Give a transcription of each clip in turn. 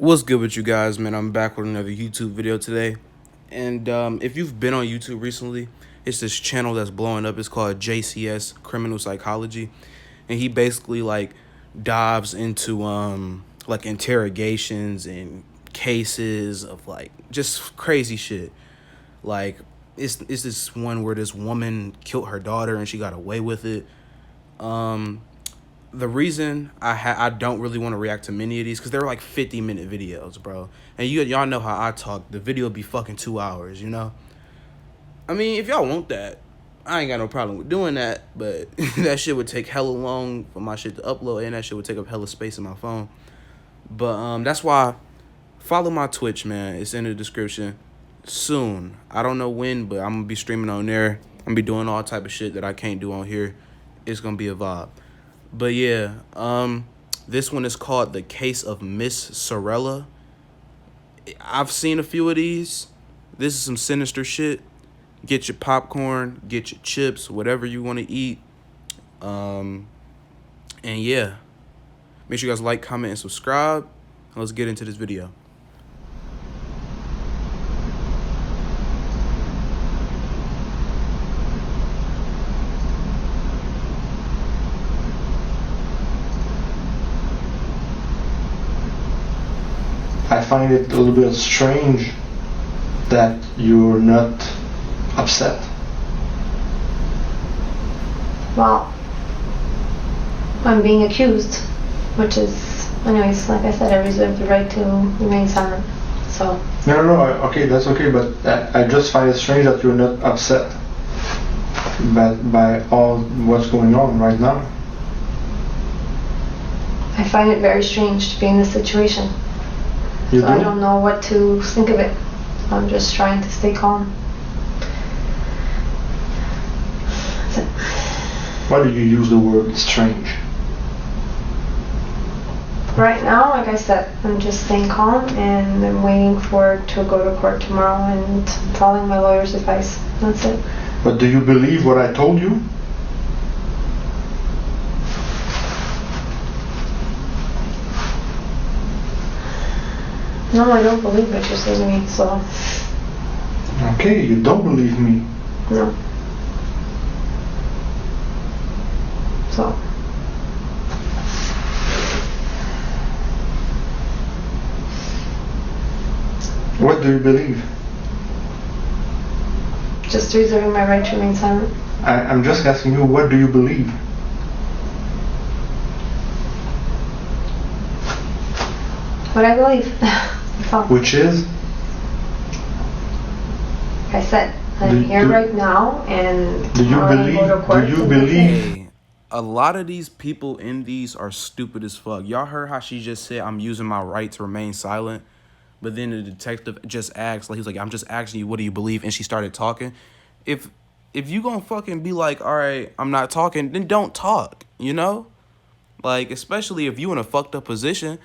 What's good with you guys, man? I'm back with another YouTube video today. And if you've been on YouTube recently, it's this channel that's blowing up. It's called JCS, Criminal Psychology. And he basically dives into interrogations and cases of just crazy shit. Like it's this one where this woman killed her daughter and she got away with it. The reason I don't really want to react to many of these because they're 50-minute videos, bro. And y'all know how I talk. The video be fucking 2 hours, you know? I mean, if y'all want that, I ain't got no problem with doing that, but that shit would take hella long for my shit to upload, and that shit would take up hella space in my phone. But that's why follow my Twitch, man. It's in the description. Soon. I don't know when, but I'm going to be streaming on there. I'm going to be doing all type of shit that I can't do on here. It's going to be a vibe. But yeah, this one is called The Case of Ms.Sorella. I've seen a few of these. This is some sinister shit. Get your popcorn, get your chips, whatever you want to eat. And yeah, make sure you guys like, comment, and subscribe. And let's get into this video. I find it a little bit strange that you're not upset. Well, I'm being accused, which is, anyways, like I said, I reserve the right to remain silent. So. No, okay, that's okay, but I just find it strange that you're not upset by all what's going on right now. I find it very strange to be in this situation. You so do? I don't know what to think of it. I'm just trying to stay calm. That's it. Why do you use the word strange? Right now, like I said, I'm just staying calm and I'm waiting for it to go to court tomorrow and following my lawyer's advice. That's it. But do you believe what I told you? No, I don't believe what you're saying to me, so. Okay, you don't believe me. No. So. What do you believe? Just reserving my right to remain silent. I'm just asking you, what do you believe? What I believe. Which is? Like I said, I'm here right now, and do you believe? Hey, a lot of these people in these are stupid as fuck. Y'all heard how she just said, I'm using my right to remain silent? But then the detective just asked, he was like, I'm just asking you, what do you believe? And she started talking. If you gonna fucking be like, all right, I'm not talking, then don't talk, you know? Especially if you in a fucked up position.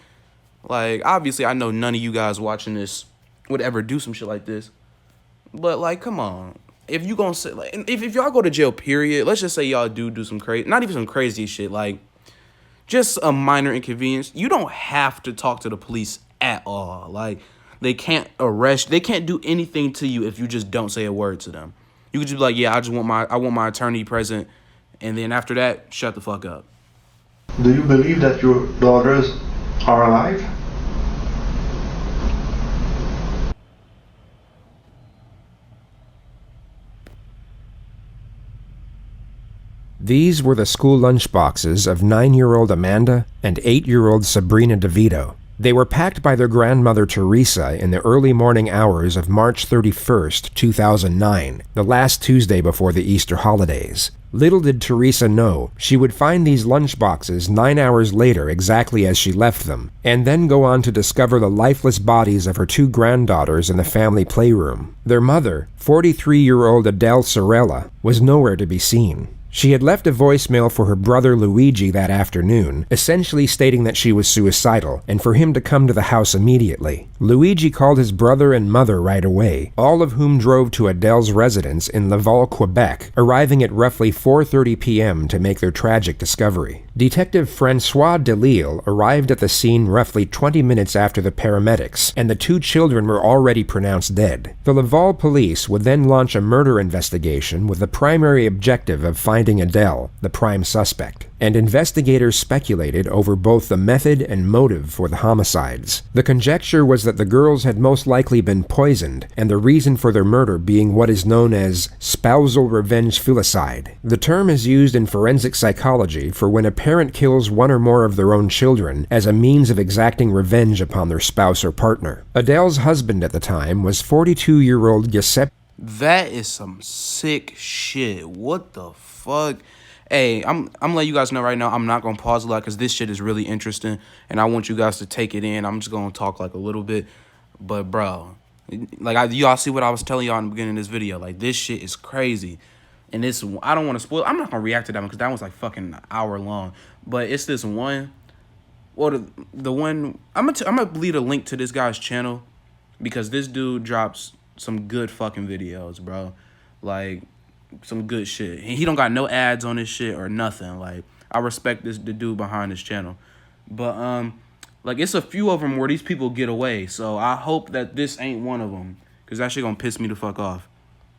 Obviously, I know none of you guys watching this would ever do some shit like this. But, come on. If you gonna say, if y'all go to jail, period, let's just say y'all do some crazy, not even some crazy shit, just a minor inconvenience, you don't have to talk to the police at all. They can't arrest, they can't do anything to you if you just don't say a word to them. You could just be like, yeah, I want my attorney present, and then after that, shut the fuck up. Do you believe that your daughters are alive? These were the school lunchboxes of 9-year-old Amanda and 8-year-old Sabrina DeVito. They were packed by their grandmother Teresa in the early morning hours of March 31st, 2009, the last Tuesday before the Easter holidays. Little did Teresa know she would find these lunchboxes 9 hours later exactly as she left them, and then go on to discover the lifeless bodies of her 2 granddaughters in the family playroom. Their mother, 43-year-old Ms.Sorella, was nowhere to be seen. She had left a voicemail for her brother Luigi that afternoon, essentially stating that she was suicidal and for him to come to the house immediately. Luigi called his brother and mother right away, all of whom drove to Adele's residence in Laval, Quebec, arriving at roughly 4:30 p.m. to make their tragic discovery. Detective Francois Delisle arrived at the scene roughly 20 minutes after the paramedics, and the two children were already pronounced dead. The Laval police would then launch a murder investigation with the primary objective of finding Adele, the prime suspect, and investigators speculated over both the method and motive for the homicides. The conjecture was that the girls had most likely been poisoned, and the reason for their murder being what is known as spousal revenge filicide. The term is used in forensic psychology for when a parent kills one or more of their own children as a means of exacting revenge upon their spouse or partner. Adele's husband at the time was 42-year-old Giuseppe. That is some sick shit. What the fuck? Hey, I'm letting you guys know right now, I'm not going to pause a lot because this shit is really interesting, and I want you guys to take it in. I'm just going to talk like a little bit, but bro, like y'all see what I was telling y'all in the beginning of this video. Like, this shit is crazy, and this, I don't want to spoil. I'm not going to react to that one because that one's like fucking an hour long, but it's this one, well, the one, I'm gonna leave a link to this guy's channel because this dude drops some good fucking videos, bro. Like, some good shit. He don't got no ads on his shit or nothing. Like, I respect the dude behind his channel. But, like, it's a few of them where these people get away. So I hope that this ain't one of them, because that shit gonna piss me the fuck off.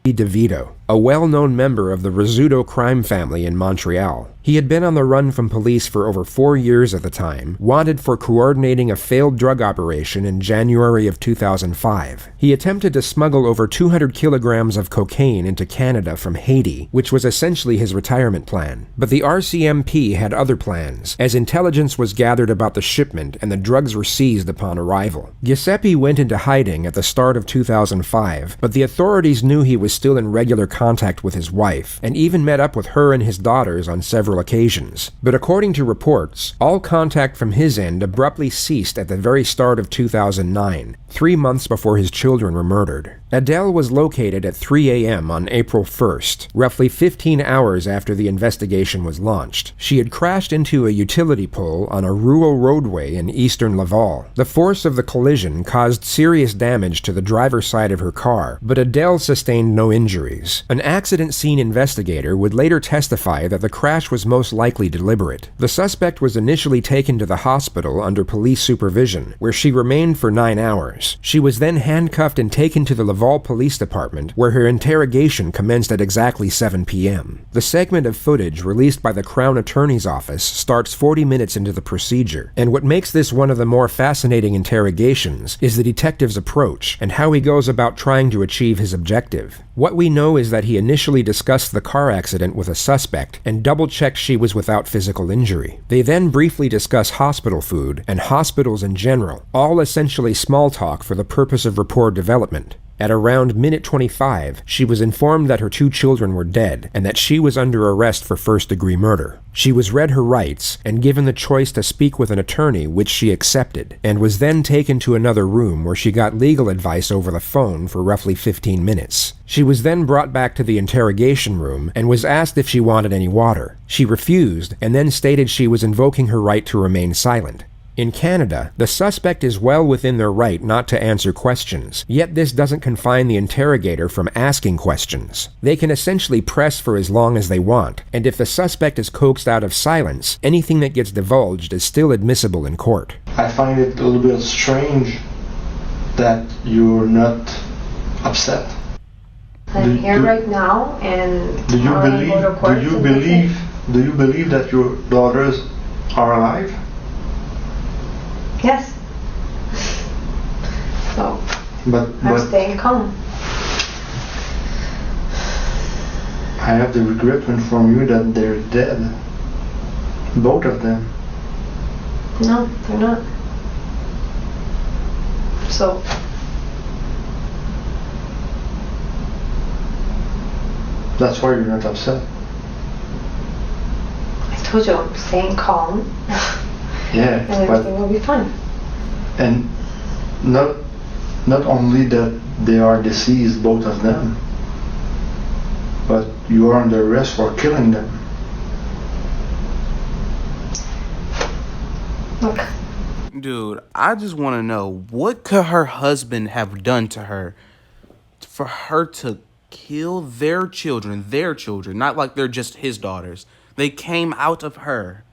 DeVito, a well-known member of the Rizzuto crime family in Montreal. He had been on the run from police for over 4 years at the time, wanted for coordinating a failed drug operation in January of 2005. He attempted to smuggle over 200 kilograms of cocaine into Canada from Haiti, which was essentially his retirement plan. But the RCMP had other plans, as intelligence was gathered about the shipment and the drugs were seized upon arrival. Giuseppe went into hiding at the start of 2005, but the authorities knew he was still in regular contact with his wife, and even met up with her and his daughters on several occasions. But according to reports, all contact from his end abruptly ceased at the very start of 2009, 3 months before his children were murdered. Adele was located at 3 a.m. on April 1st, roughly 15 hours after the investigation was launched. She had crashed into a utility pole on a rural roadway in eastern Laval. The force of the collision caused serious damage to the driver's side of her car, but Adele sustained no injuries. An accident scene investigator would later testify that the crash was most likely deliberate. The suspect was initially taken to the hospital under police supervision, where she remained for 9 hours. She was then handcuffed and taken to the Laval Police Department, where her interrogation commenced at exactly 7 p.m. The segment of footage released by the Crown Attorney's Office starts 40 minutes into the procedure, and what makes this one of the more fascinating interrogations is the detective's approach and how he goes about trying to achieve his objective. What we know is that he initially discussed the car accident with a suspect and double-checked she was without physical injury. They then briefly discuss hospital food and hospitals in general, all essentially small talk for the purpose of rapport development. At around minute 25, she was informed that her 2 children were dead and that she was under arrest for first-degree murder. She was read her rights and given the choice to speak with an attorney, which she accepted, and was then taken to another room where she got legal advice over the phone for roughly 15 minutes. She was then brought back to the interrogation room and was asked if she wanted any water. She refused and then stated she was invoking her right to remain silent. In Canada, the suspect is well within their right not to answer questions, yet this doesn't confine the interrogator from asking questions. They can essentially press for as long as they want, and if the suspect is coaxed out of silence, anything that gets divulged is still admissible in court. I find it a little bit strange that you're not upset. I'm here right now, and do you believe that your daughters are alive? Yes. So, I'm staying calm. I have the regret to inform you that they're dead. Both of them. No, they're not. So, that's why you're not upset. I told you I'm staying calm. Yeah, and everything will be fine. And not only that they are deceased, both of them, but you are under arrest for killing them. Look, Dude, I just want to know, what could her husband have done to her for her to kill their children, not like they're just his daughters. They came out of her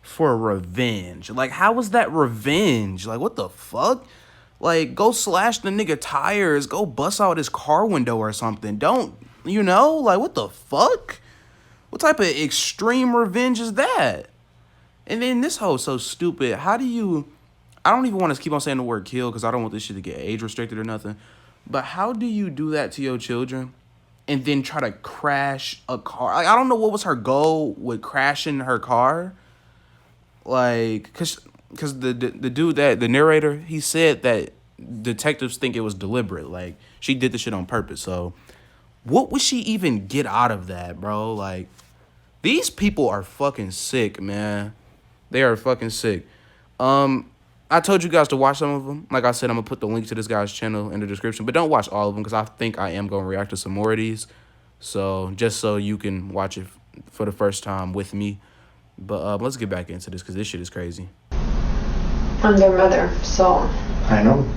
for revenge. Like, how was that revenge? Like, what the fuck? Like, go slash the nigga tires, go bust out his car window or something. Don't, like, what the fuck? What type of extreme revenge is that? And then this hoe's so stupid. How do you... I don't even want to keep on saying the word kill because I don't want this shit to get age restricted or nothing. But how do you do that to your children and then try to crash a car? Like, I don't know what was her goal with crashing her car. Like, because the dude, the narrator, he said that detectives think it was deliberate. Like, she did the shit on purpose. So what would she even get out of that, bro? Like, these people are fucking sick, man. They are fucking sick. I told you guys to watch some of them. Like I said, I'm going to put the link to this guy's channel in the description. But don't watch all of them because I think I am going to react to some more of these. So just so you can watch it for the first time with me. But let's get back into this because this shit is crazy. I'm their mother, so... I know.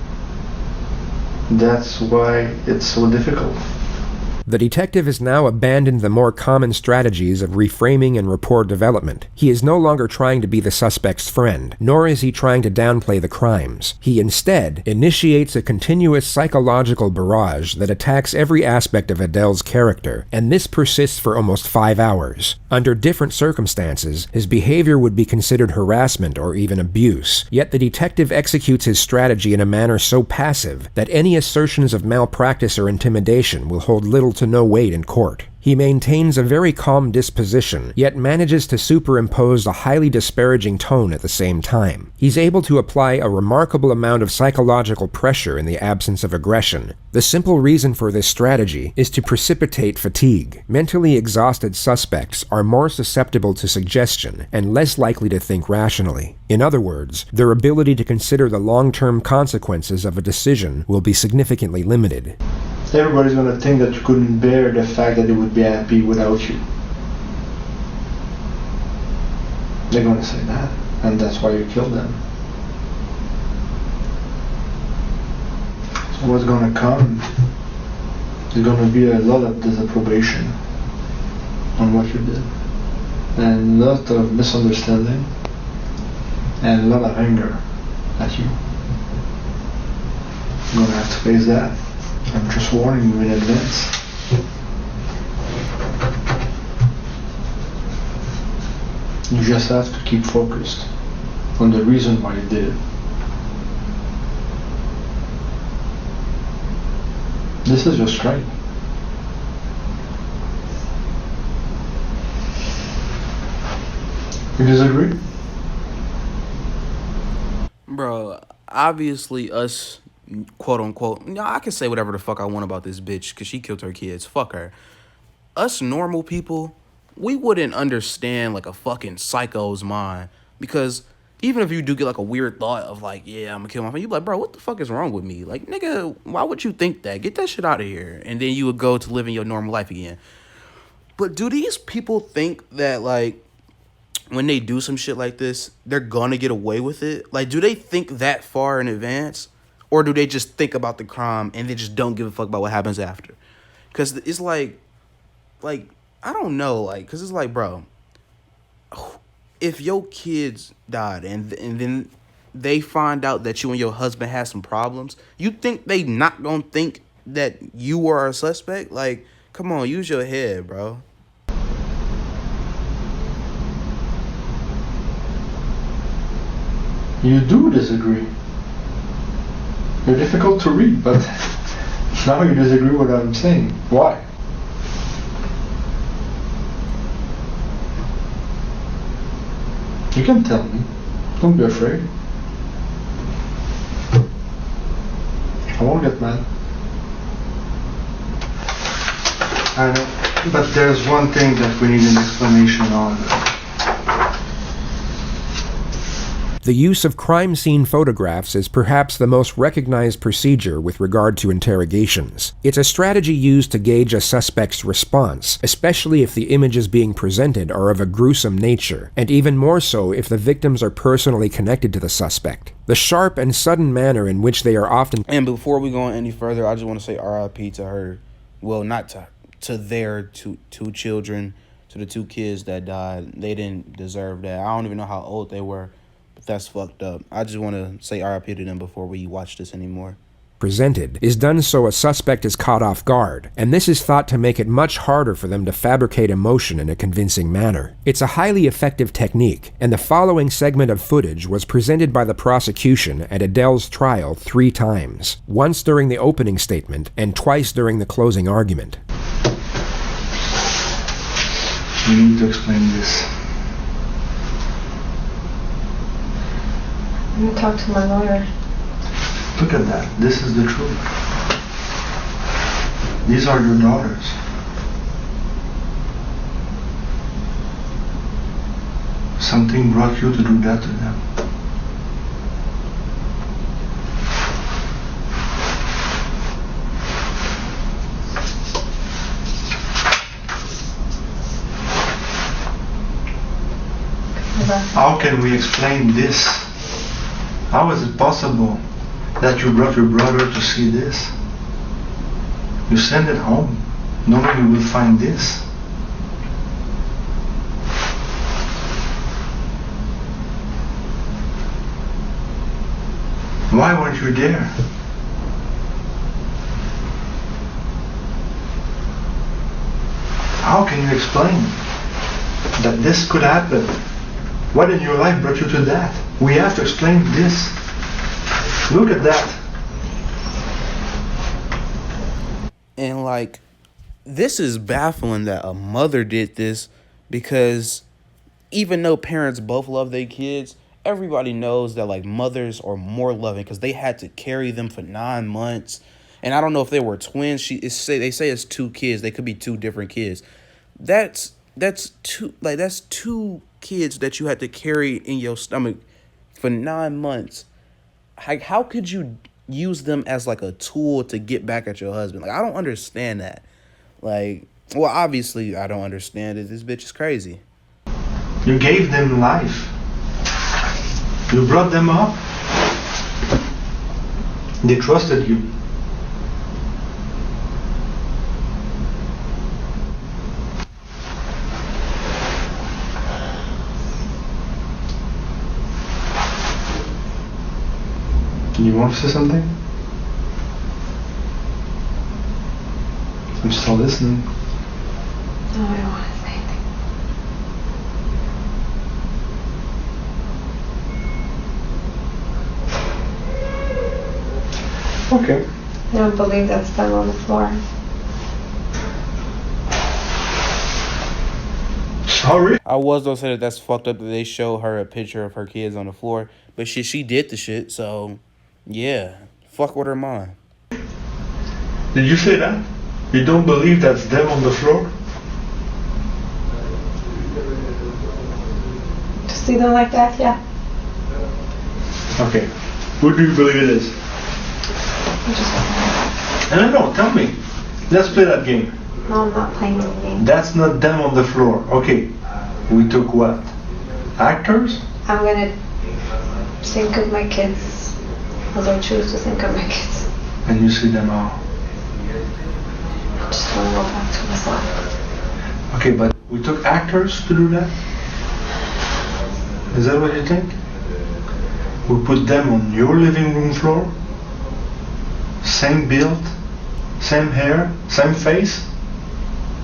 That's why it's so difficult. The detective has now abandoned the more common strategies of reframing and rapport development. He is no longer trying to be the suspect's friend, nor is he trying to downplay the crimes. He instead initiates a continuous psychological barrage that attacks every aspect of Adele's character, and this persists for almost 5 hours. Under different circumstances, his behavior would be considered harassment or even abuse, yet the detective executes his strategy in a manner so passive that any assertions of malpractice or intimidation will hold little to no weight in court. He maintains a very calm disposition, yet manages to superimpose a highly disparaging tone at the same time. He's able to apply a remarkable amount of psychological pressure in the absence of aggression. The simple reason for this strategy is to precipitate fatigue. Mentally exhausted suspects are more susceptible to suggestion and less likely to think rationally. In other words, their ability to consider the long-term consequences of a decision will be significantly limited. Everybody's going to think that you couldn't bear the fact that they would be happy without you. They're going to say that, and that's why you killed them. So what's going to come is going to be a lot of disapprobation on what you did, and a lot of misunderstanding, and a lot of anger at you. You're going to have to face that. I'm just warning you in advance. You just have to keep focused on the reason why you did it. This is your strike. You disagree? Bro, obviously us... quote unquote, I can say whatever the fuck I want about this bitch because she killed her kids. Fuck her. Us normal people, we wouldn't understand like a fucking psycho's mind because even if you do get like a weird thought of like, yeah, I'm gonna kill my family, you be like, bro, what the fuck is wrong with me? Like, nigga, why would you think that? Get that shit out of here. And then you would go to living your normal life again. But do these people think that like when they do some shit like this, they're gonna get away with it? Like, do they think that far in advance? Or do they just think about the crime and they just don't give a fuck about what happens after? Because it's like, I don't know, like, because it's like, bro, if your kids died and then they find out that you and your husband had some problems, you think they not gonna think that you are a suspect? Like, come on, use your head, bro. You do disagree. You're difficult to read, but now you disagree with what I'm saying. Why? You can tell me. Don't be afraid. I won't get mad. I know, but there's one thing that we need an explanation on. The use of crime scene photographs is perhaps the most recognized procedure with regard to interrogations. It's a strategy used to gauge a suspect's response, especially if the images being presented are of a gruesome nature, and even more so if the victims are personally connected to the suspect. The sharp and sudden manner in which they are often... And before we go any further, I just want to say RIP to her. Well, not to their two children, to the 2 kids that died. They didn't deserve that. I don't even know how old they were, but that's fucked up. I just want to say RIP to them before we watch this anymore. Presented is done so a suspect is caught off guard, and this is thought to make it much harder for them to fabricate emotion in a convincing manner. It's a highly effective technique, and the following segment of footage was presented by the prosecution at Adele's trial 3 times, once during the opening statement and twice during the closing argument. You need to explain this. I'm gonna talk to my lawyer. Look at that. This is the truth. These are your daughters. Something brought you to do that to them. How can we explain this? How is it possible that you brought your brother to see this? You send it home, knowing you will find this. Why weren't you there? How can you explain that this could happen? What in your life brought you to that? We have to explain this. Look at that. And like, this is baffling that a mother did this, because even though parents both love their kids, everybody knows that like mothers are more loving because they had to carry them for 9 months. And I don't know if they were twins. They say it's 2 kids. They could be 2 different kids. That's 2 kids that you had to carry in your stomach for 9 months. How could you use them as like a tool to get back at your husband? Like, I don't understand that. Like, well, obviously I don't understand it. This bitch is crazy. You gave them life. You brought them up. They trusted you. You want to say something? I'm still listening. No, I don't want to say anything. Okay. I don't believe that's them on the floor. Sorry? I was gonna say that's fucked up that they show her a picture of her kids on the floor, but she did the shit, so yeah, fuck with her mom. Did you say that? You don't believe that's them on the floor? To see them like that, yeah. Okay. Who do you believe it is? I just No, tell me. Let's play that game. No, I'm not playing the game. That's not them on the floor. Okay. We took what? Actors? I'm gonna think of my kids as I choose to think of my kids. And you see them all. I just want to go back to myself. Okay, but we took actors to do that? Is that what you think? We put them on your living room floor? Same build? Same hair? Same face?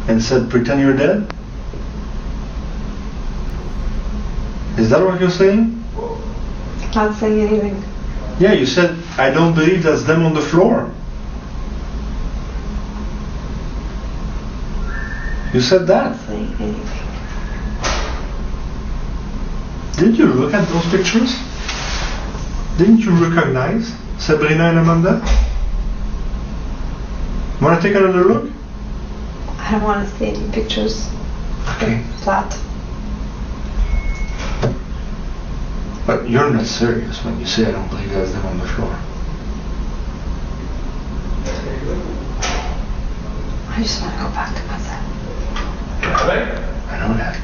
And said, pretend you're dead? Is that what you're saying? Not saying anything. Yeah, you said, I don't believe that's them on the floor. You said that. Not saying anything. Did you look at those pictures? Didn't you recognize Sabrina and Amanda? Want to take another look? I don't want to see any pictures. Okay. Flat. But you're not serious when you say I don't believe there's them on the floor. I just want to go back to my cell. I know that.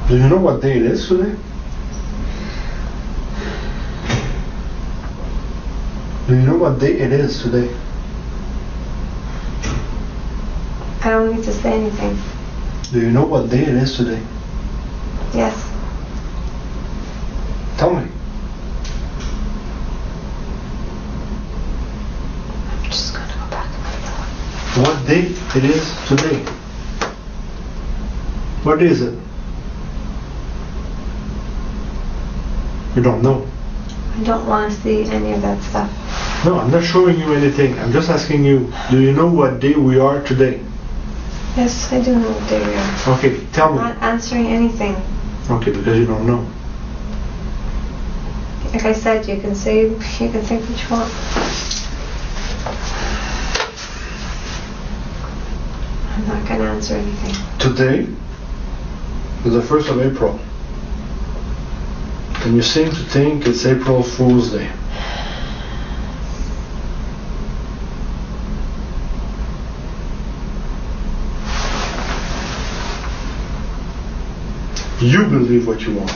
Do you know what day it is today? Do you know what day it is today? I don't need to say anything. Do you know what day it is today? Yes. Tell me. I'm just going to go back to my cell. What day it is today? What day is it? You don't know. I don't want to see any of that stuff. No, I'm not showing you anything. I'm just asking you, do you know what day we are today? Yes, I do know what day we are. Okay, tell I'm me. not answering anything. Okay, because you don't know. Like I said, you can think what you want. I'm not going to answer anything. Today is the 1st of April. And you seem to think it's April Fool's Day. You believe what you want.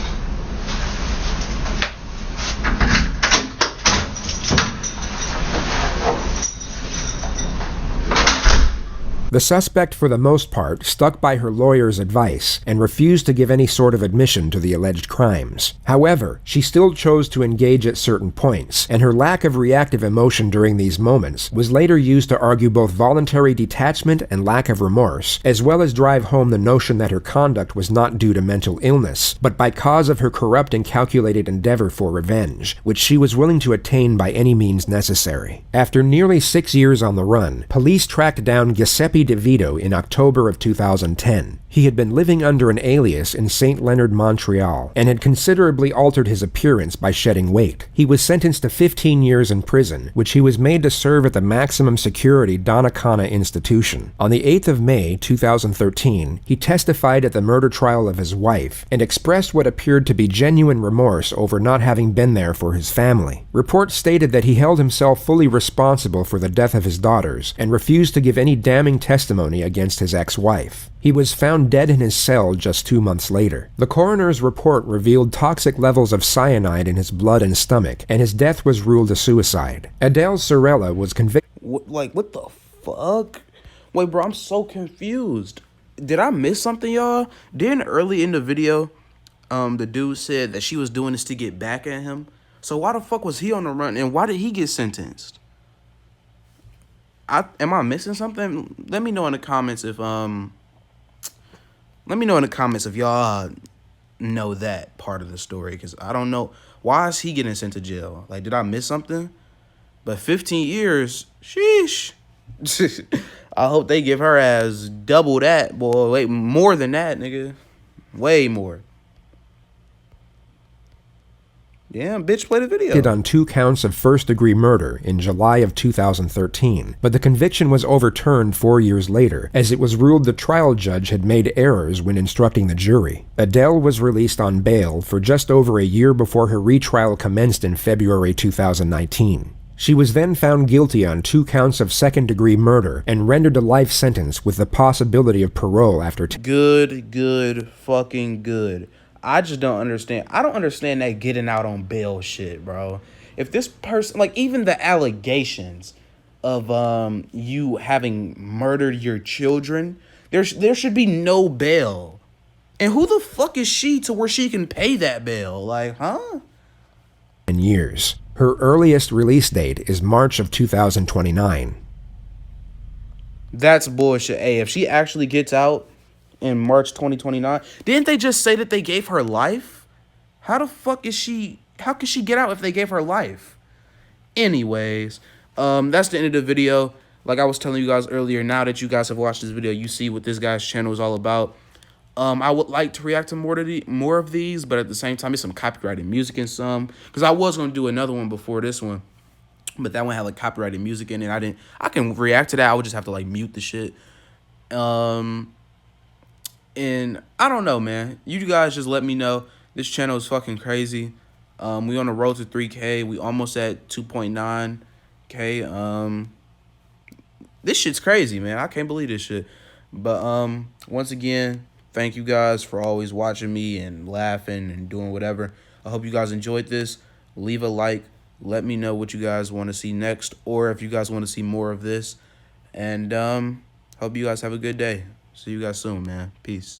The suspect, for the most part, stuck by her lawyer's advice and refused to give any sort of admission to the alleged crimes. However, she still chose to engage at certain points, and her lack of reactive emotion during these moments was later used to argue both voluntary detachment and lack of remorse, as well as drive home the notion that her conduct was not due to mental illness, but by cause of her corrupt and calculated endeavor for revenge, which she was willing to attain by any means necessary. After nearly 6 years on the run, police tracked down Giuseppe DeVito in October of 2010. He had been living under an alias in St. Leonard, Montreal, and had considerably altered his appearance by shedding weight. He was sentenced to 15 years in prison, which he was made to serve at the maximum security Donnacona institution. On the 8th of May, 2013, he testified at the murder trial of his wife and expressed what appeared to be genuine remorse over not having been there for his family. Reports stated that he held himself fully responsible for the death of his daughters and refused to give any damning testimony against his ex-wife. He was found dead in his cell just 2 months later. The coroner's report revealed toxic levels of cyanide in his blood and stomach, and his death was ruled a suicide. Ms.Sorella was convicted. What the fuck? Wait, bro, I'm so confused. Did I miss something, y'all? Didn't early in the video, the dude said that she was doing this to get back at him? So why the fuck was he on the run, and why did he get sentenced? Am I missing something? Let me know in the comments if y'all know that part of the story, because I don't know. Why is he getting sent to jail? Like, did I miss something? But 15 years, sheesh. I hope they give her ass double that, boy. Wait, more than that, nigga. Way more. Yeah, bitch, play the video. On 2 counts of first-degree murder in July of 2013, but the conviction was overturned 4 years later, as it was ruled the trial judge had made errors when instructing the jury. Adele was released on bail for just over a year before her retrial commenced in February 2019. She was then found guilty on 2 counts of second-degree murder and rendered a life sentence with the possibility of parole after Good, fucking good. I just don't understand. I don't understand that getting out on bail shit, bro. If this person, like, even the allegations of you having murdered your children, there should be no bail. And who the fuck is she to where she can pay that bail? Like, huh? Years. Her earliest release date is March of 2029. That's bullshit. Hey, if she actually gets out in March 2029, didn't they just say that they gave her life? How the fuck is she? How can she get out if they gave her life? Anyways, that's the end of the video. Like I was telling you guys earlier, now that you guys have watched this video, you see what this guy's channel is all about. I would like to react to more of these, but at the same time, it's some copyrighted music in some. Because I was going to do another one before this one, but that one had like copyrighted music in it. I can react to that. I would just have to like mute the shit. And I don't know, man. You guys just let me know. This channel is fucking crazy. We on the road to 3K. We almost at 2.9K. This shit's crazy, man. I can't believe this shit. But once again, thank you guys for always watching me and laughing and doing whatever. I hope you guys enjoyed this. Leave a like. Let me know what you guys want to see next, or if you guys want to see more of this. And hope you guys have a good day. See you guys soon, man. Peace.